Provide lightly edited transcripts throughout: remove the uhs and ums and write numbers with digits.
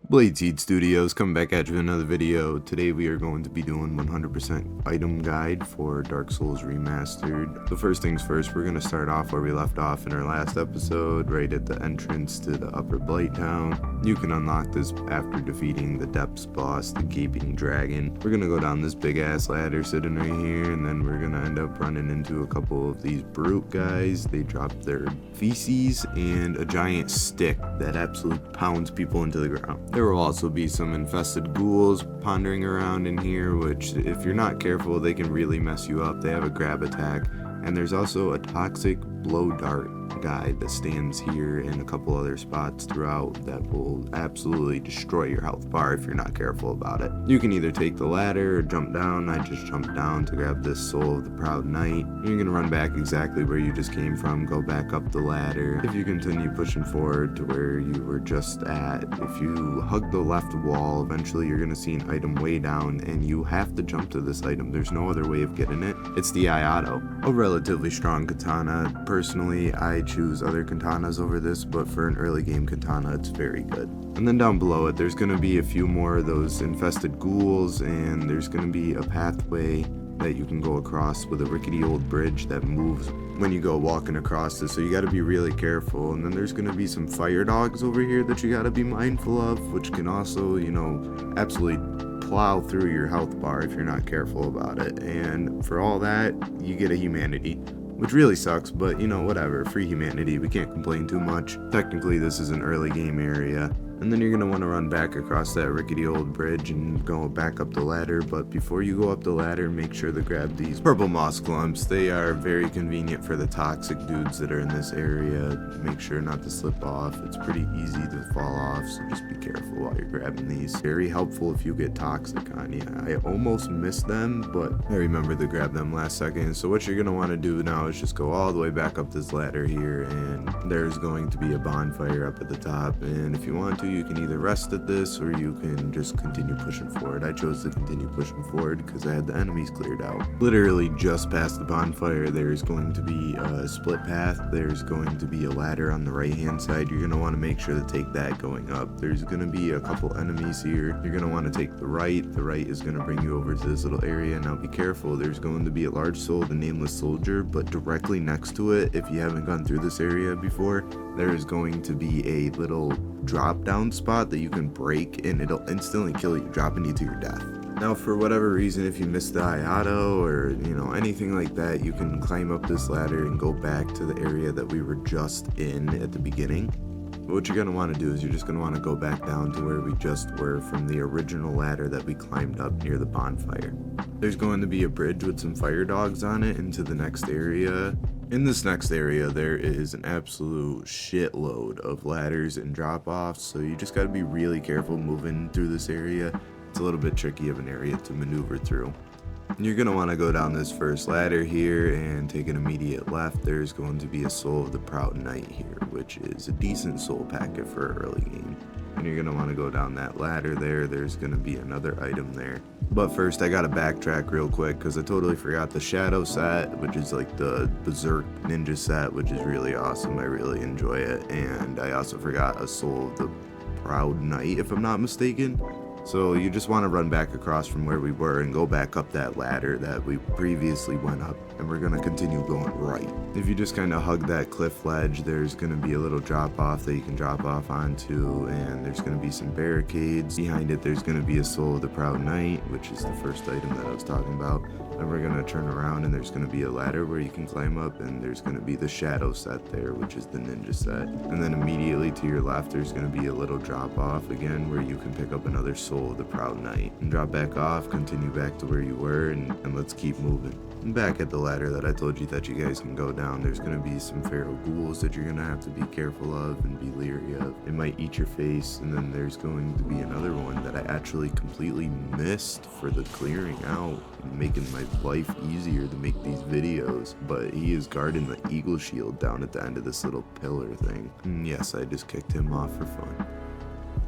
Blighttown Studios coming back at you with another video. Today we are going to be doing 100% item guide for Dark Souls Remastered. So first things first, we're going to start off where we left off in our last episode, right at the entrance to the upper Blighttown. You can unlock this after defeating the Depths boss, the Gaping Dragon. We're going to go down this big ass ladder sitting right here, and then we're going to end up running into a couple of these brute guys. They drop their feces and a giant stick that absolutely pounds people into the ground. There will also be some infested ghouls pondering around in here, which if you're not careful, they can really mess you up. They have a grab attack, and there's also a toxic blow dart guy that stands here and a couple other spots throughout that will absolutely destroy your health bar if you're not careful about it. You can either take the ladder or jump down. I just jumped down to grab this Soul of the Proud Knight. You're gonna run back exactly where you just came from, go back up the ladder. If you continue pushing forward to where you were just at, if you hug the left wall, eventually you're gonna see an item way down and you have to jump to this item. There's no other way of getting it. It's the Ayato, a relatively strong katana. Personally, I choose other katanas over this, but for an early game katana, it's very good. And then down below it, there's going to be a few more of those infested ghouls, and there's going to be a pathway that you can go across with a rickety old bridge that moves when you go walking across it, so you got to be really careful. And then there's going to be some fire dogs over here that you got to be mindful of, which can also, absolutely plow through your health bar if you're not careful about it. And for all that, you get a humanity, which really sucks, but whatever, free humanity, we can't complain too much. Technically this is an early game area. And then you're going to want to run back across that rickety old bridge and go back up the ladder. But before you go up the ladder, make sure to grab these purple moss clumps. They are very convenient for the toxic dudes that are in this area. Make sure not to slip off. It's pretty easy to fall off, so just be careful while you're grabbing these. Very helpful if you get toxic on you. I almost missed them, but I remembered to grab them last second. So what you're going to want to do now is just go all the way back up this ladder here, and there's going to be a bonfire up at the top. And if you want to, you can either rest at this or you can just continue pushing forward. I chose to continue pushing forward because I had the enemies cleared out. Literally just past the bonfire, there's going to be a split path. There's going to be a ladder on the right hand side. You're going to want to make sure to take that going up. There's going to be a couple enemies here. You're going to want to take the right. The right is going to bring you over to this little area. Now be careful. There's going to be a large soul, the Nameless Soldier, but directly next to it, if you haven't gone through this area before, there is going to be a little drop down spot that you can break and it'll instantly kill you, dropping you to your death. Now for whatever reason, if you missed the Ayato or anything like that, you can climb up this ladder and go back to the area that we were just in at the beginning. But what you're going to want to do is you're just going to want to go back down to where we just were from the original ladder that we climbed up near the bonfire. There's going to be a bridge with some fire dogs on it into the next area. In this next area, there is an absolute shitload of ladders and drop-offs, so you just got to be really careful moving through this area. It's a little bit tricky of an area to maneuver through. You're going to want to go down this first ladder here and take an immediate left. There's going to be a Soul of the Proud Knight here, which is a decent soul packet for an early game. And you're going to want to go down that ladder there. There's going to be another item there. But first, I got to backtrack real quick because I totally forgot the Shadow set, which is like the Berserk Ninja set, which is really awesome. I really enjoy it. And I also forgot a Soul of the Proud Knight, if I'm not mistaken. So you just want to run back across from where we were and go back up that ladder that we previously went up, and we're going to continue going right. If you just kind of hug that cliff ledge, there's going to be a little drop off that you can drop off onto, and there's going to be some barricades. Behind it, there's going to be a Soul of the Proud Knight, which is the first item that I was talking about. And we're going to turn around and there's going to be a ladder where you can climb up, and there's going to be the Shadow set there, which is the ninja set. And then immediately to your left, there's going to be a little drop off again where you can pick up another Soul of the Proud Knight and drop back off, continue back to where you were, and let's keep moving. And back at the ladder that I told you that you guys can go down, there's going to be some feral ghouls that you're going to have to be careful of and be leery of. It might eat your face. And then there's going to be another one that I actually completely missed for the clearing out and making my life easier to make these videos, but he is guarding the eagle shield down at the end of this little pillar thing. And yes, I just kicked him off for fun.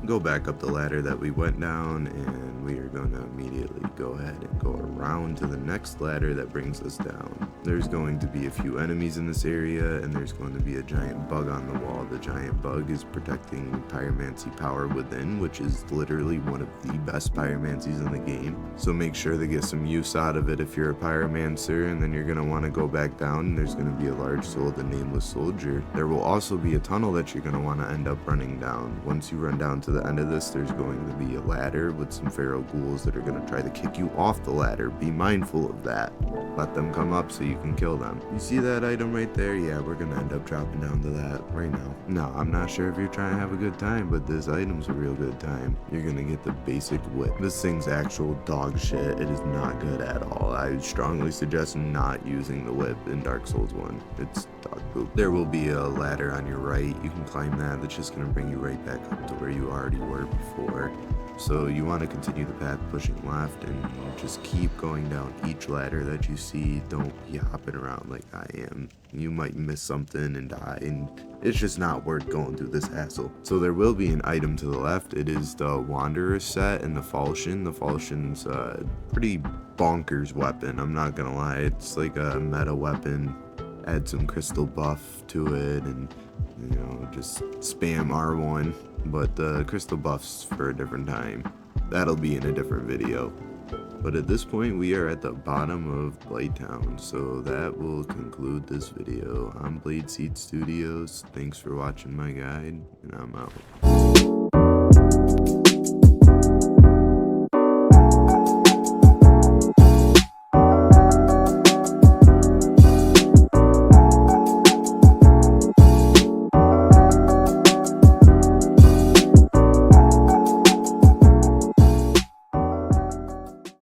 go back up the ladder that we went down, and we are going to immediately go ahead and go around to the next ladder that brings us down. There's going to be a few enemies in this area, and there's going to be a giant bug on the wall. The giant bug is protecting pyromancy power within, which is literally one of the best pyromancies in the game. So make sure to get some use out of it if you're a pyromancer, and then you're going to want to go back down, and there's going to be a large soul, the nameless soldier. There will also be a tunnel that you're going to want to end up running down. Once you run down to the end of this, there's going to be a ladder with some feral ghouls that are going to try to kick you off the ladder. Be mindful of that. Let them come up so you can kill them. You see that item right there? Yeah, we're going to end up dropping down to that right now. No, I'm not sure if you're trying to have a good time, but this item's a real good time. You're going to get the basic whip. This thing's actual dog shit. It is not good at all. I strongly suggest not using the whip in Dark Souls 1. It's dog poop. There will be a ladder on your right. You can climb that. That's just going to bring you right back up to where you already were before. So you want to continue the path pushing left and just keep going down each ladder that you see. Don't be hopping around like I am. You might miss something and die, and it's just not worth going through this hassle. So there will be an item to the left. It is the Wanderer set and the Falchion. The Falchion's a pretty bonkers weapon, I'm not gonna lie. It's like a meta weapon. Add some crystal buff to it and, you know, just spam R1. But the crystal buff's for a different time. That'll be in a different video. But at this point, we are at the bottom of Blighttown, so that will conclude this video. I'm Blade Seed Studios. Thanks for watching my guide, and I'm out.